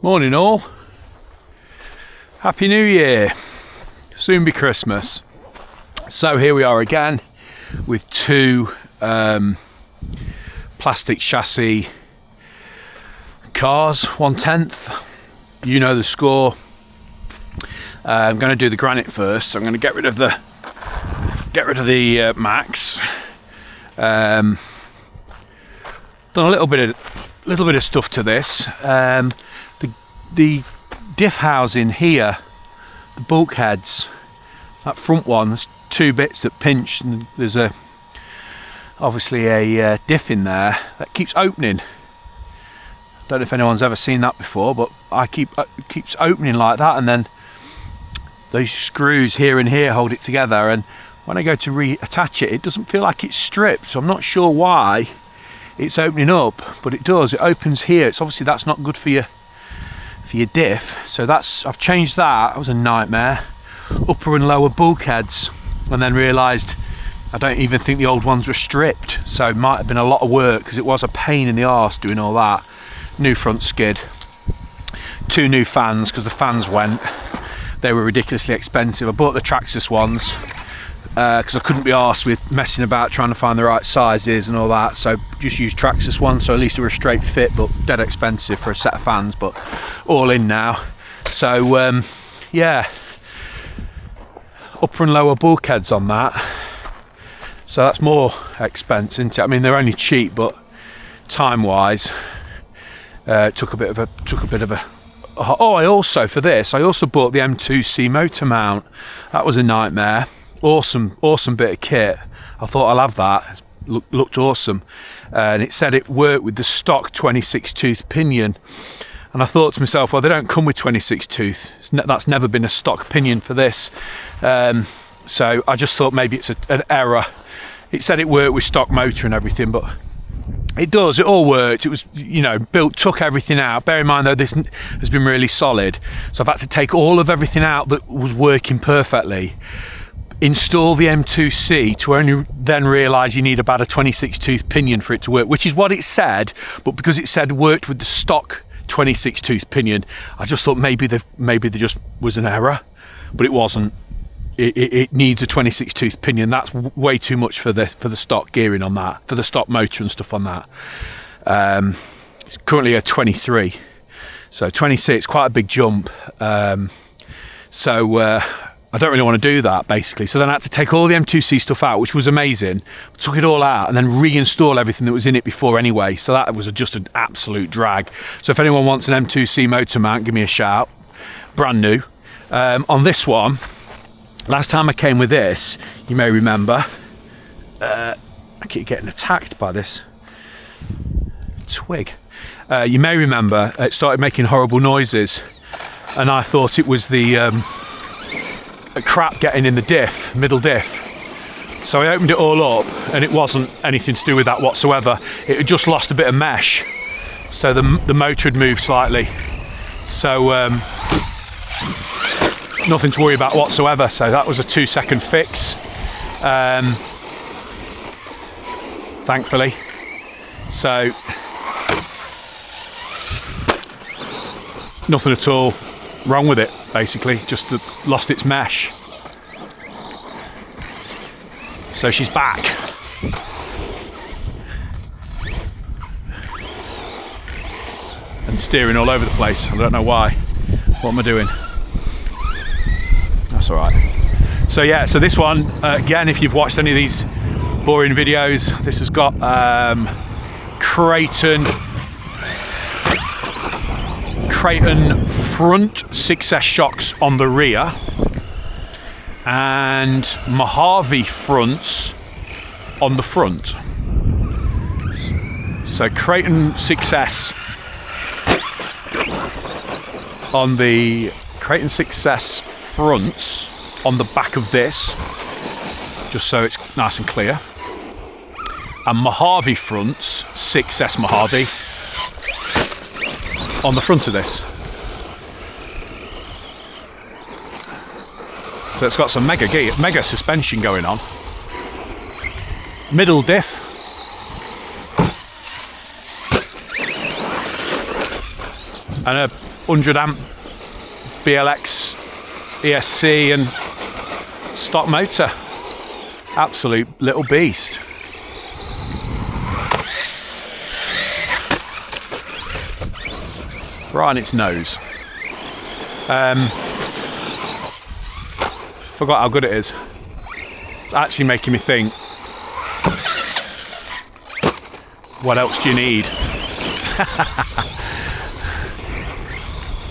Morning all. Happy New Year. Soon be Christmas. So here we are again with two plastic chassis cars, 1/10. You know the score. I'm going to do the Granite first. So I'm going to get rid of the Maxx. Done a little bit of stuff to this. The diff housing here, the bulkheads, that front one, there's two bits that pinch, and there's obviously a diff in there that keeps opening. Don't know if anyone's ever seen that before, but it keeps opening like that, and then those screws here and here hold it together, and when I go to reattach it, it doesn't feel like it's stripped, so I'm not sure why it's opening up, but it does. It opens here. It's obviously, that's not good for your diff, so I've changed that. That was a nightmare. Upper and lower bulkheads, and then realised I don't even think the old ones were stripped, so it might have been a lot of work, because it was a pain in the arse doing all that. New front skid, two new fans, because the fans went. They were ridiculously expensive. I bought the Traxxas ones because I couldn't be arsed with messing about trying to find the right sizes and all that, so just used Traxxas ones, so at least they were a straight fit, but dead expensive for a set of fans, but all in now. So yeah, upper and lower bulkheads on that, so that's more expense, isn't it? I mean, they're only cheap, but time wise took a bit of a oh, I also bought the M2C motor mount. That was a nightmare. Awesome bit of kit. I thought I'll have that. Looked awesome, and it said it worked with the stock 26 tooth pinion, and I thought to myself, well, they don't come with 26 tooth. That's never been a stock pinion for this, so I just thought maybe it's an error. It said it worked with stock motor and everything, but it does. It all worked. It was, built, took everything out. Bear in mind though, this has been really solid, so I've had to take all of everything out that was working perfectly, install the M2C, to only then realise you need about a 26 tooth pinion for it to work, which is what it said, but because it said worked with the stock 26 tooth pinion, I just thought maybe there just was an error, but it wasn't. It needs a 26 tooth pinion. That's way too much for the stock gearing on that, for the stock motor and stuff on that. It's currently a 23, so 26, quite a big jump. I don't really want to do that, basically. So then I had to take all the M2C stuff out, which was amazing. Took it all out and then reinstall everything that was in it before anyway. So that was just an absolute drag. So if anyone wants an M2C motor mount, give me a shout. Brand new. On this one, last time I came with this, you may remember, I keep getting attacked by this twig. You may remember it started making horrible noises, and I thought it was the crap getting in the middle diff. So I opened it all up, and it wasn't anything to do with that whatsoever. It had just lost a bit of mesh, so the motor had moved slightly. So nothing to worry about whatsoever. So that was a 2-second fix, thankfully. So nothing at all wrong with it, basically, just lost its mesh. So she's back. And steering all over the place. I don't know why. What am I doing? That's all right. So yeah, so this one, again, if you've watched any of these boring videos, this has got Creighton front 6S shocks on the rear, and Mojave fronts on the front. So Creighton 6S on the Creighton 6S fronts on the back of this, just so it's nice and clear, and Mojave fronts, 6S Mojave, on the front of this. So it's got some mega suspension going on. Middle diff. And 100 amp BLX ESC and stock motor. Absolute little beast. Right on its nose. Forgot how good it is. It's actually making me think, what else do you need?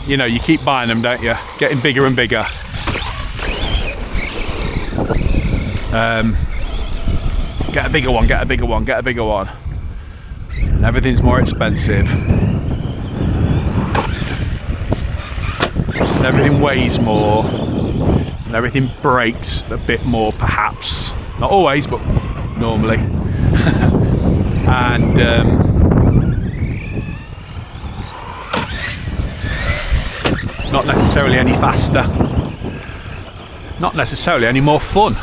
You know, you keep buying them, don't you? Getting bigger and bigger. Get a bigger one, get a bigger one, get a bigger one. And everything's more expensive. And everything weighs more. And everything breaks a bit more, perhaps. Not always, but normally. And not necessarily any faster. Not necessarily any more fun.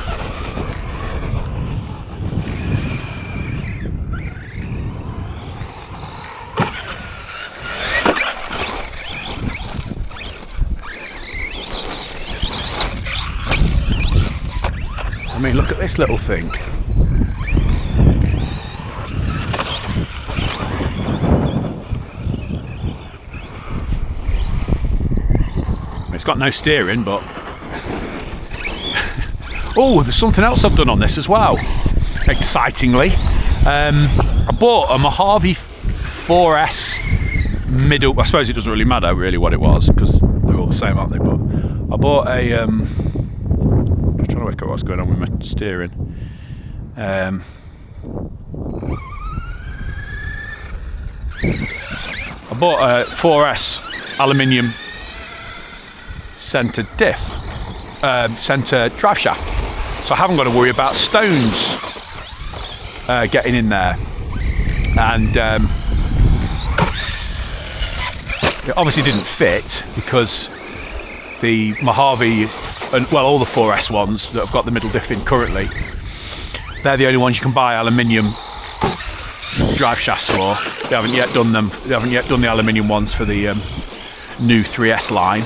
I mean, look at this little thing. It's got no steering, but oh, there's something else I've done on this as well, excitingly. I bought a Mojave 4S middle. I suppose it doesn't really matter really what it was, because they're all the same, aren't they? But I bought a I'm trying to work out what's going on with my steering. I bought a 4S aluminium centre diff, centre drive shaft, so I haven't got to worry about stones getting in there. And it obviously didn't fit because the Mojave, and well, all the 4S ones that have got the middle diff in currently, they're the only ones you can buy aluminium drive shafts for. They haven't yet done them. They haven't yet done the aluminium ones for the new 3S line.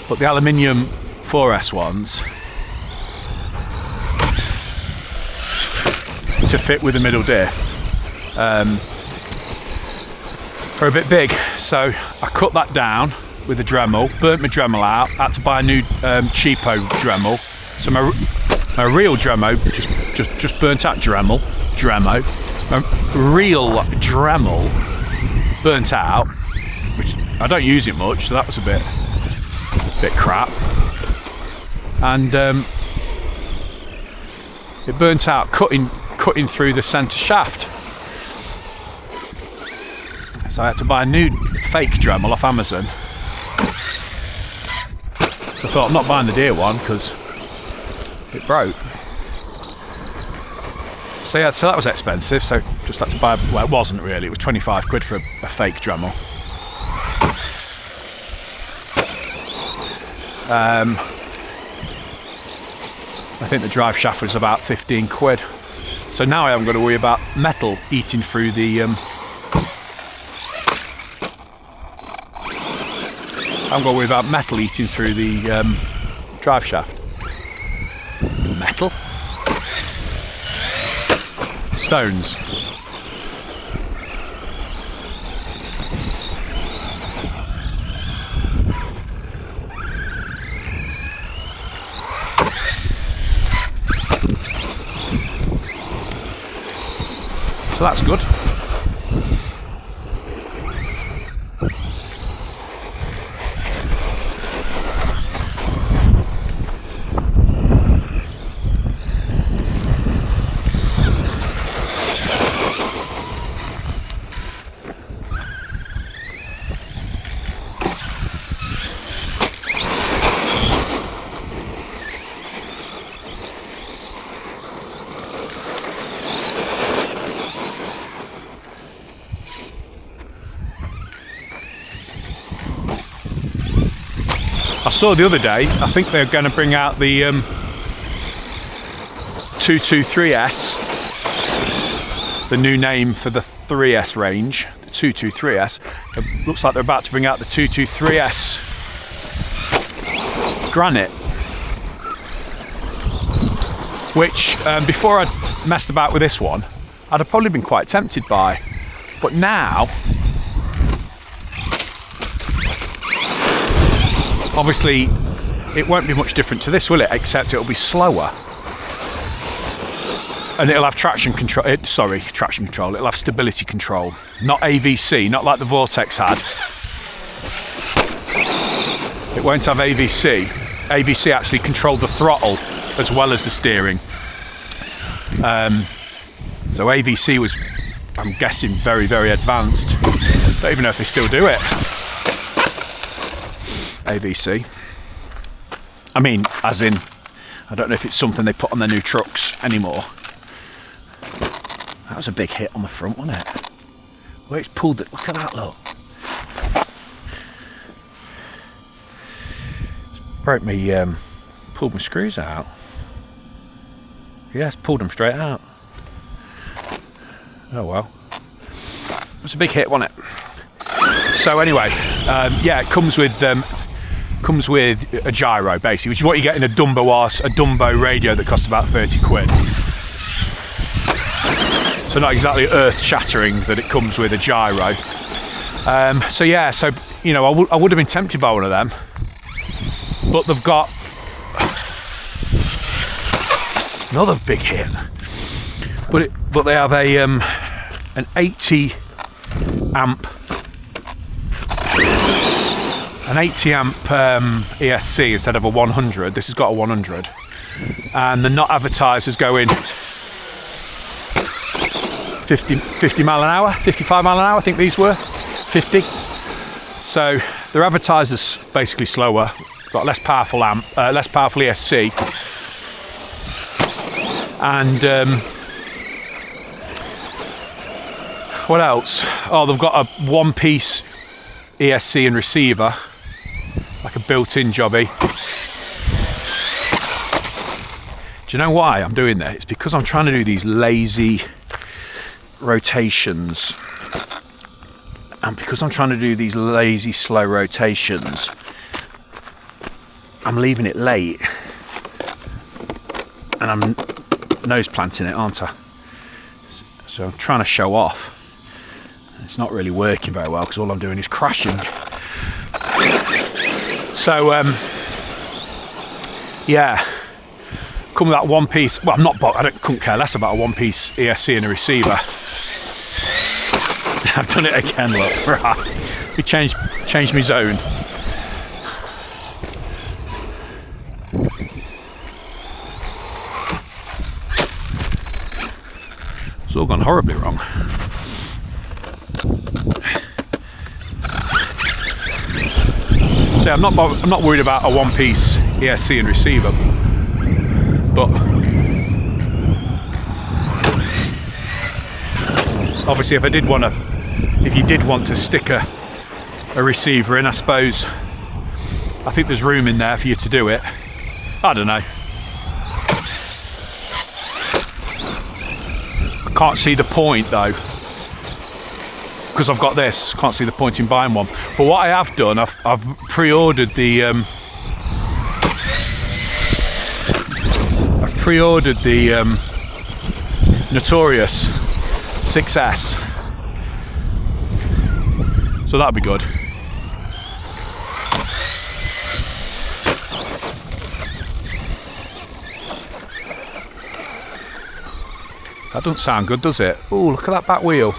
But the aluminium 4S ones, to fit with the middle diff, are a bit big. So I cut that down with a Dremel, burnt my Dremel out, had to buy a new cheapo Dremel. So my real Dremel just burnt out Dremel. My real Dremel burnt out, which I don't use it much, so that was a bit crap. And it burnt out cutting through the centre shaft. So I had to buy a new fake Dremel off Amazon. So I thought, I'm not buying the dear one because it broke. So yeah, so that was expensive. So just had to buy, well, it wasn't really, it was 25 quid for a fake Dremel. I think the drive shaft was about 15 quid. So now I haven't got to worry about metal eating through the I haven't got to worry about metal eating through the drive shaft. Metal? Stones. So that's good. I saw the other day, I think they're going to bring out the 223S, the new name for the 3S range, the 223S. It looks like they're about to bring out the 223S Granite, which before I messed about with this one, I'd have probably been quite tempted by. But now, obviously, it won't be much different to this, will it? Except it'll be slower. And it'll have traction control, traction control, it'll have stability control. Not AVC, not like the Vortex had. It won't have AVC. AVC actually controlled the throttle as well as the steering. So AVC was, I'm guessing, very, very advanced. Don't even know if they still do it. AVC. I mean, as in, I don't know if it's something they put on their new trucks anymore. That was a big hit on the front, wasn't it? Where it's pulled it, look at that, look. Broke me, pulled my screws out. Yes, pulled them straight out. Oh well. It was a big hit, wasn't it? So anyway, yeah, it comes with a gyro basically, which is what you get in a Dumbo radio that costs about 30 quid. So not exactly earth-shattering that it comes with a gyro. So yeah, so you know, I would have been tempted by one of them, but they've got another big hit. But they have a an 80 amp ESC instead of a 100. This has got a 100, and they're not advertised as going 50 mile an hour, 55 mile an hour. I think these were 50. So they're advertised as basically slower. Got less powerful less powerful ESC, and what else? Oh, they've got a one-piece ESC and receiver, like a built-in jobby. Do you know why I'm doing that? It's because I'm trying to do these lazy rotations, and because I'm trying to do these lazy slow rotations, I'm leaving it late, and I'm nose planting it, aren't I? So I'm trying to show off. It's not really working very well because all I'm doing is crashing. So yeah, come with that one piece. Well, couldn't care less about a one piece ESC and a receiver. I've done it again, look. Right. We changed my zone. It's all gone horribly wrong. So I'm not worried about a one-piece ESC and receiver, but obviously if you did want to stick a receiver in, I suppose I think there's room in there for you to do it. I don't know. I can't see the point though, because I've got this. Can't see the point in buying one. But what I have done, I've pre-ordered the Notorious 6S, so that'll be good. That doesn't sound good, does it? Oh, look at that back wheel.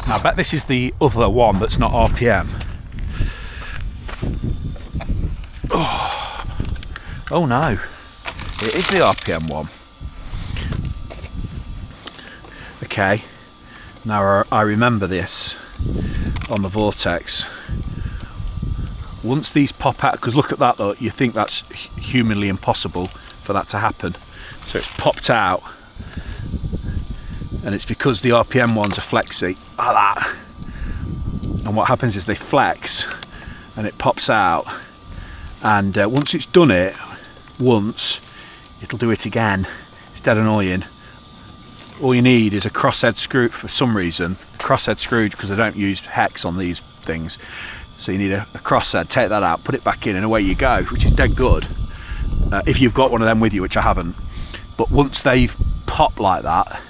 Now, I bet this is the other one that's not RPM. Oh no, it is the RPM one. Okay, now I remember this on the Vortex. Once these pop out, because look at that though, you think that's humanly impossible for that to happen. So it's popped out, and it's because the RPM ones are flexy, like that. And what happens is they flex, and it pops out. And once it's done it once, it'll do it again. It's dead annoying. All you need is a crosshead screw for some reason. Crosshead screw, because I don't use hex on these things. So you need a crosshead, take that out, put it back in, and away you go, which is dead good. If you've got one of them with you, which I haven't. But once they've popped like that,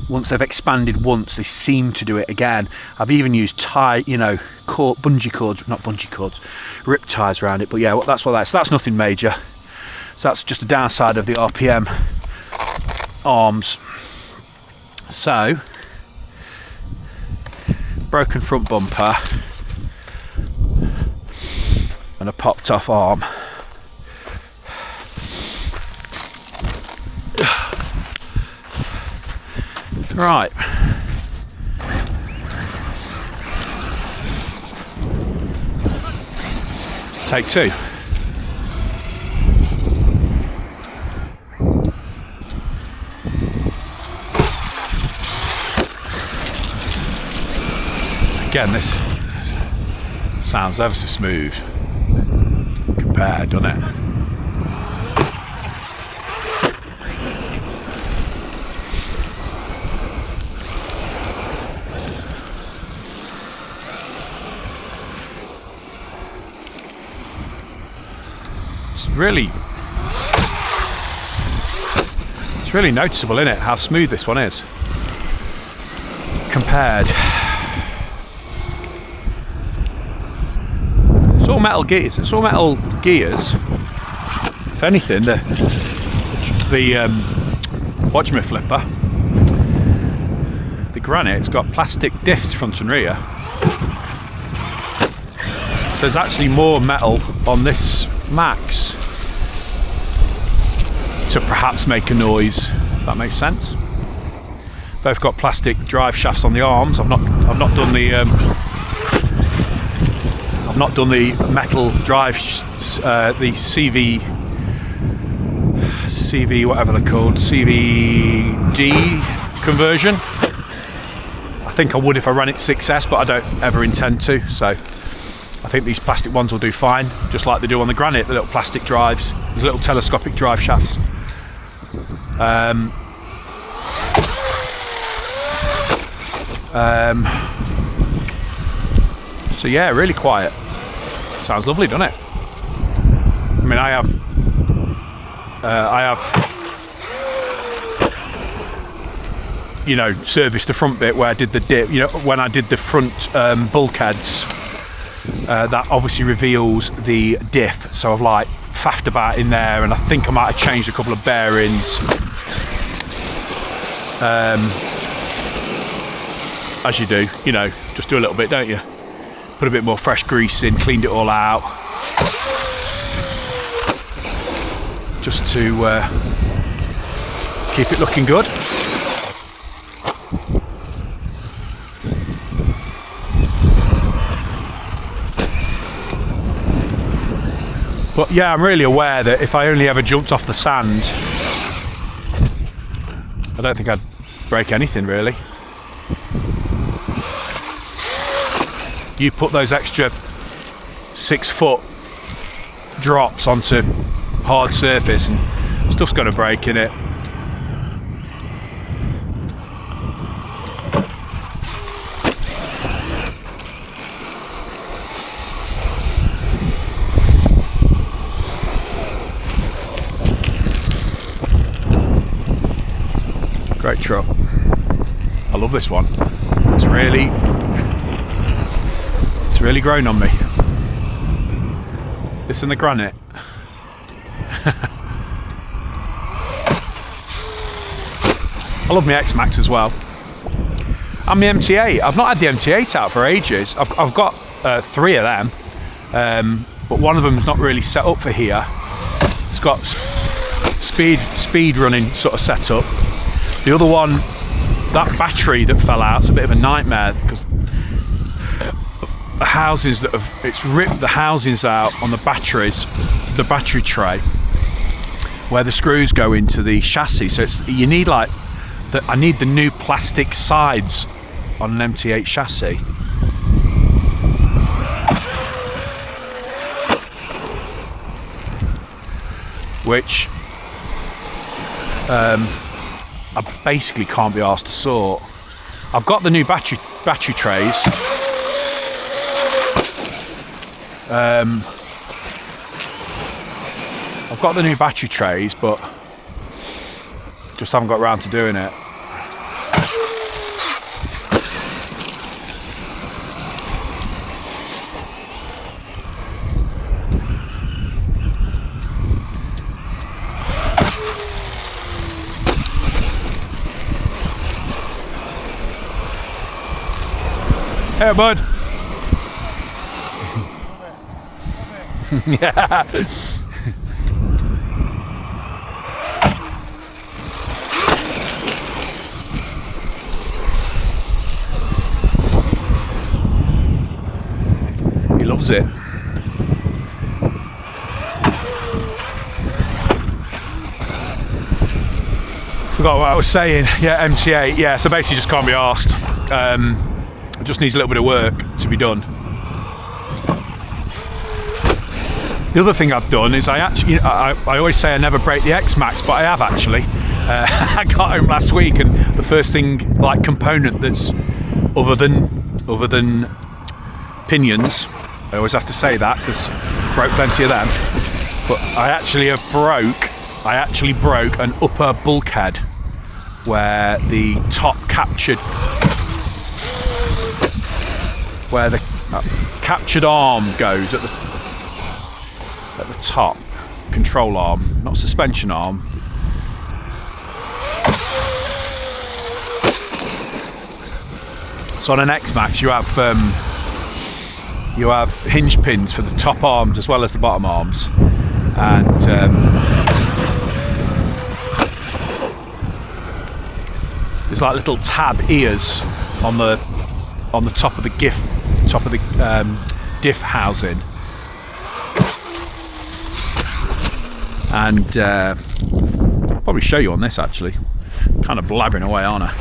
once they've expanded once, they seem to do it again. I've even used bungee cords, not bungee cords, rip ties around it. But yeah, that's what that's. That's nothing major. So that's just a downside of the RPM arms. So, broken front bumper and a popped off arm. Right. Take two. Again, this sounds ever so smooth compared, doesn't it? It's really noticeable, isn't it, how smooth this one is compared. It's all metal gears. It's all metal gears. If anything, the flipper, the Granite, it's got plastic diffs front and rear. So there's actually more metal on this Maxx to perhaps make a noise, if that makes sense. Both got plastic drive shafts on the arms. I've not done the metal drive, the CV whatever they're called, CVD conversion. I think I would if I ran it 6S, but I don't ever intend to. So I think these plastic ones will do fine, just like they do on the Granite, the little plastic drives. There's little telescopic drive shafts. So yeah, really quiet. Sounds lovely, doesn't it? I mean, I have serviced the front bit where I did the dip. When I did the front bulkheads. That obviously reveals the diff, so I've faffed about in there, and I think I might have changed a couple of bearings. As you do, just do a little bit, don't you? Put a bit more fresh grease in, cleaned it all out, just to keep it looking good. But yeah, I'm really aware that if I only ever jumped off the sand, I don't think I'd break anything really. You put those extra 6 foot drops onto hard surface and stuff's going to break in it. Great truck. I love this one. It's really grown on me. This and the Granite. I love my X-Maxx as well. And my MT8. I've not had the MT8 out for ages. I've got 3 of them, but one of them's not really set up for here. It's got speed running sort of setup. The other one, that battery that fell out, it's a bit of a nightmare because the housings it's ripped the housings out on the batteries, the battery tray, where the screws go into the chassis. So you need I need the new plastic sides on an MT8 chassis. which I basically can't be asked to sort. I've got the new battery trays. I've got the new battery trays, but just haven't got around to doing it. Hey, bud. Yeah. He loves it. Forgot what I was saying. Yeah, MTA. Yeah, so basically just can't be asked. It just needs a little bit of work to be done. The other thing I've done is I always say I never break the Maxx, but I have actually. I got home last week, and the first thing, like component that's other than pinions, I always have to say that because broke plenty of them. But I actually broke an upper bulkhead where the top captured. Where the captured arm goes at the top, control arm, not suspension arm. So on an Maxx you have hinge pins for the top arms as well as the bottom arms, and there's like little tab ears on the top of the diff housing, and I'll probably show you on this actually. Kind of blabbering away, aren't I?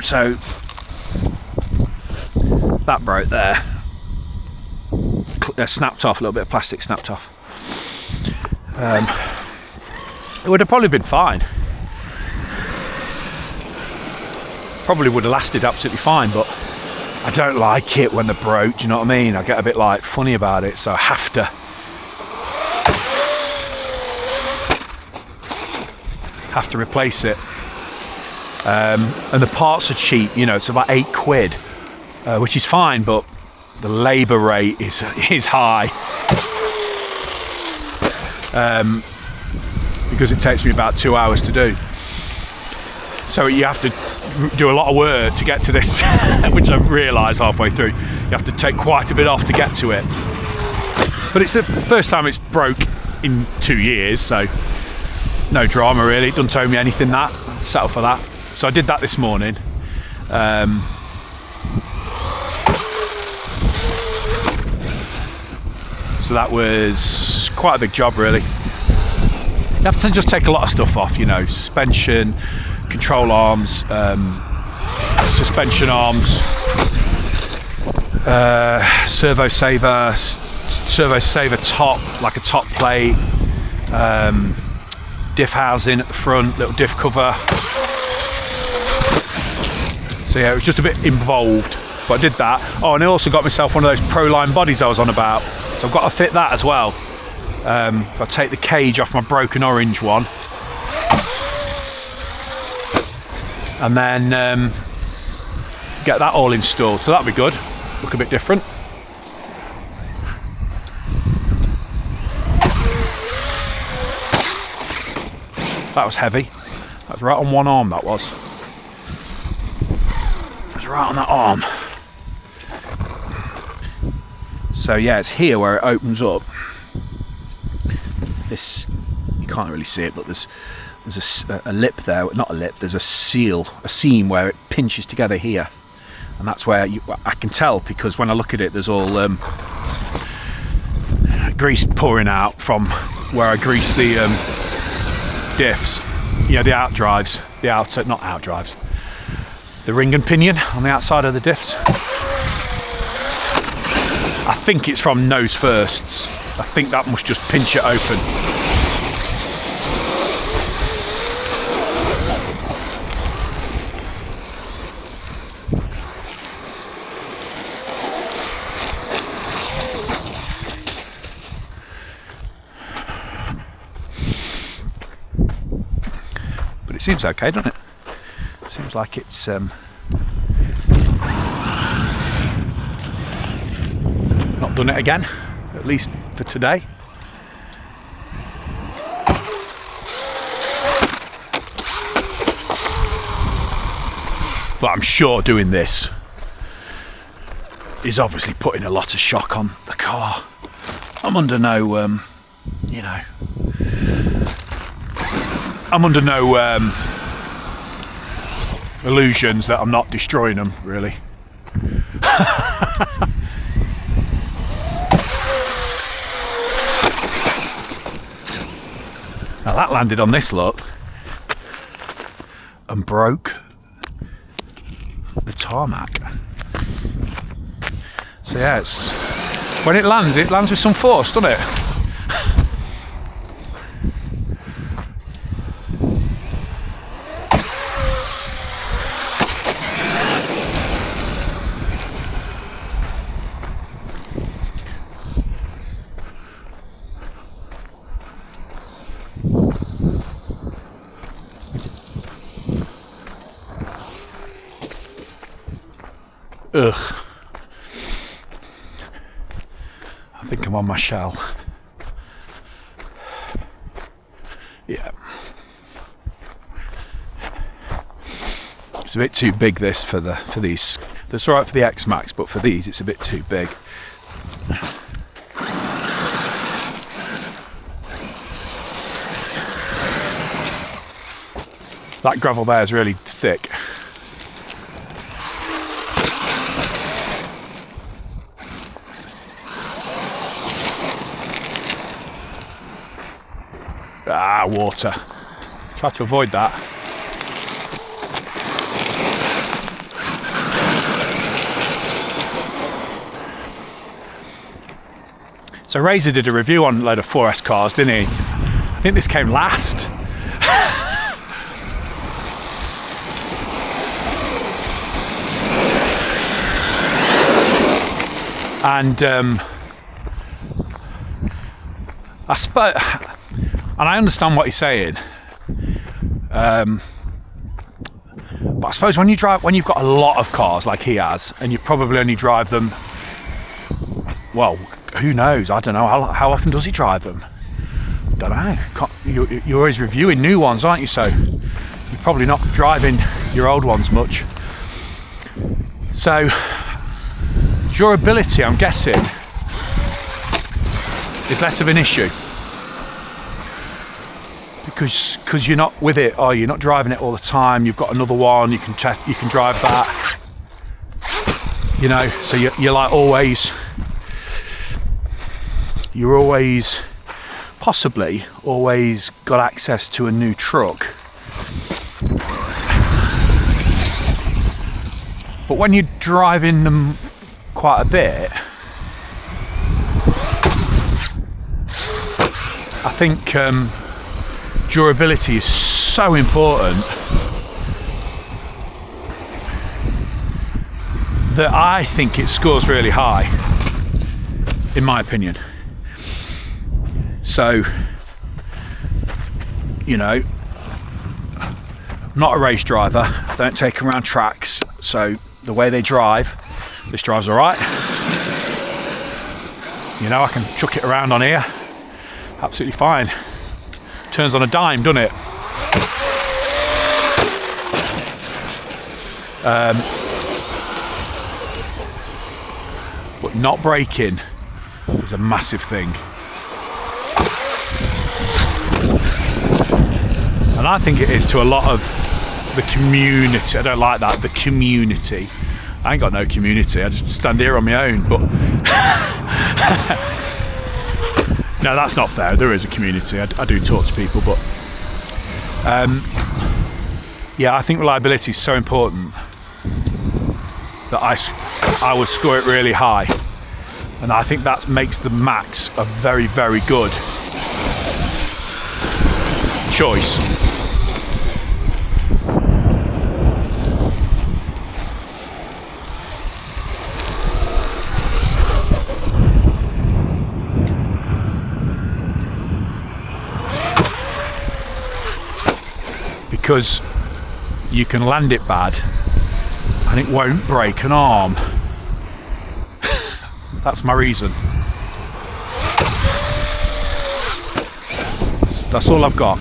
So that broke there, snapped off, a little bit of plastic snapped off. It would have probably been fine. Probably would have lasted absolutely fine, but I don't like it when they're broke, do you know what I mean? I get a bit like funny about it, so I have to replace it. And the parts are cheap, you know, it's about £8, which is fine, but the labour rate is high. Because it takes me about 2 hours to do. So you have to do a lot of work to get to this, which I realised halfway through. You have to take quite a bit off to get to it. But it's the first time it's broke in 2 years, so no drama really. It doesn't owe me anything, that. Settle for that. So I did that this morning. So that was quite a big job really. You have to just take a lot of stuff off, you know, suspension, control arms, suspension arms, servo saver top, like a top plate, diff housing at the front, little diff cover. So yeah, it was just a bit involved, but I did that. Oh, and I also got myself one of those Pro-Line bodies I was on about, so I've got to fit that as well. I'll take the cage off my broken orange one, and then get that all installed, so that'll be good. Look a bit different. That was heavy. That was right on one arm, that was. That was right on that arm. So yeah, it's here where it opens up. This, you can't really see it, but there's a lip there, not a lip, there's a seam where it pinches together here. And that's where I can tell, because when I look at it, there's all grease pouring out from where I grease the diffs, you know, the out drives, the ring and pinion on the outside of the diffs. I think it's from nose firsts, I think that must just pinch it open. But it seems okay, doesn't it? Seems like it's not done it again, at least for today. But I'm sure doing this is obviously putting a lot of shock on the car. I'm under no, you know, I'm under no illusions that I'm not destroying them, really. Now that landed on this, look, and broke the tarmac. So yeah, it's, when it lands with some force, doesn't it? Ugh. I think I'm on my shell. Yeah. It's a bit too big, this, for these. That's alright for the X-Maxx, but for these it's a bit too big. That gravel there is really thick. Ah, water. Try to avoid that. So Razor did a review on a load of 4S cars, didn't he? I think this came last. And and I understand what he's saying, but I suppose when you've got a lot of cars like he has, and you probably only drive them, well, who knows? I don't know. How often does he drive them? Don't know. You're always reviewing new ones, aren't you? So you're probably not driving your old ones much. So durability, I'm guessing, is less of an issue. Because you're not with it, or you're not driving it all the time. You've got another one, you can test, you can drive that, you know. So you're like always possibly always got access to a new truck. But when you're driving them quite a bit, I think durability is so important that I think it scores really high, in my opinion. So, you know, I'm not a race driver, I don't take them around tracks, so the way they drive, this drives alright. You know, I can chuck it around on here, absolutely fine. Turns on a dime, doesn't it? But not braking is a massive thing. And I think it is to a lot of the community. I don't like that, the community. I ain't got no community, I just stand here on my own, but no, that's not fair. There is a community. I do talk to people, but yeah, I think reliability is so important that I would score it really high. And I think that makes the Maxx a very, very good choice. Because you can land it bad and it won't break an arm. That's my reason. That's all I've got.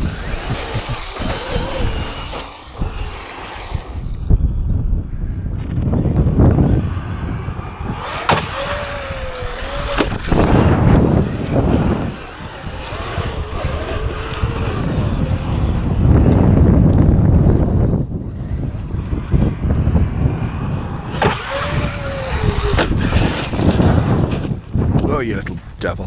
Oh, you little devil.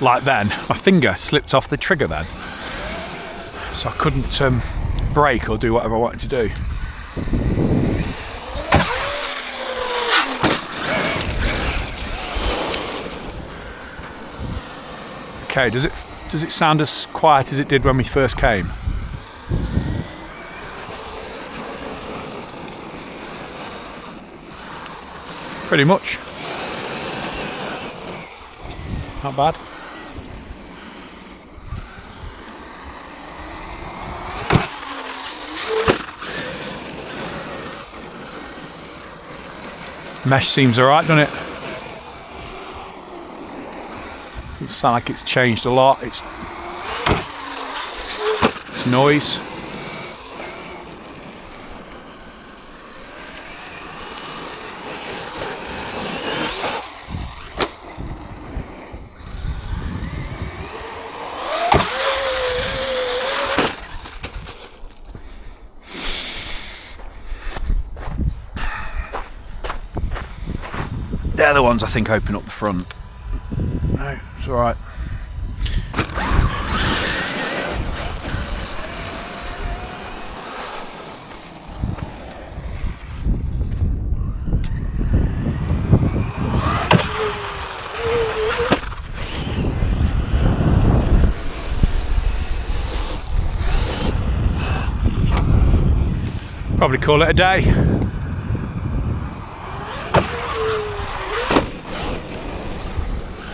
Like then, my finger slipped off the trigger then, so I couldn't brake or do whatever I wanted to do. Okay, does it sound as quiet as it did when we first came? Pretty much. Not bad. Mesh seems alright, doesn't it? Doesn't sound like it's changed a lot. It's noise. They're the ones I think open up the front. No, it's alright. Probably call it a day.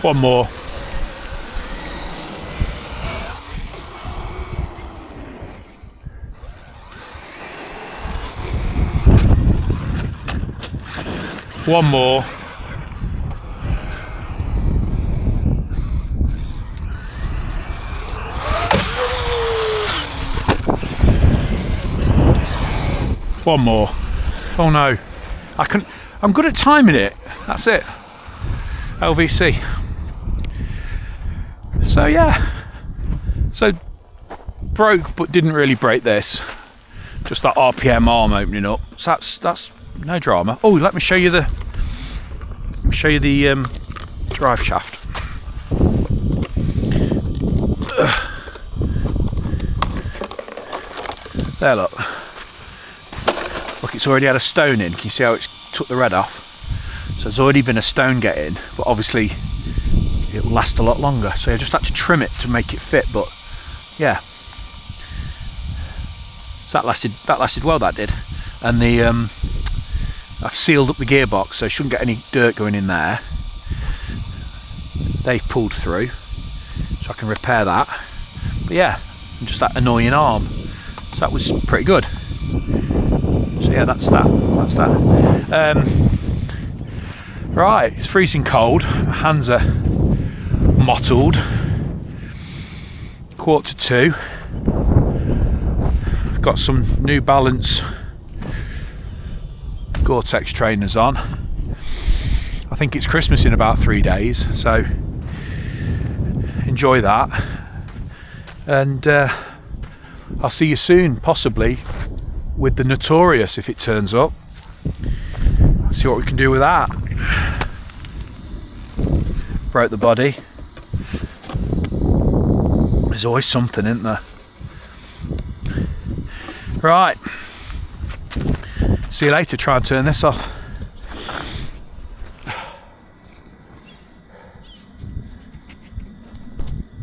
One more. One more. One more. Oh no. I'm good at timing it. That's it. LVC. So yeah, so broke but didn't really break this, just that RPM arm opening up, so that's no drama. Oh, let me show you the drive shaft. There, look, it's already had a stone in. Can you see how it's took the red off? So there's already been a stone get in, but obviously it'll last a lot longer, so I just had to trim it to make it fit. But yeah, so that lasted well, that did. And the I've sealed up the gearbox, so I shouldn't get any dirt going in there. They've pulled through, so I can repair that. But yeah, just that annoying arm, so that was pretty good. So yeah, that's that. Right, it's freezing cold, my hands are mottled. 1:45. Got some New Balance Gore-Tex trainers on. I think it's Christmas in about 3 days, so enjoy that. And I'll see you soon, possibly with the Notorious if it turns up. See what we can do with that. Broke the body. There's always something, isn't there? Right. See you later. Try and turn this off.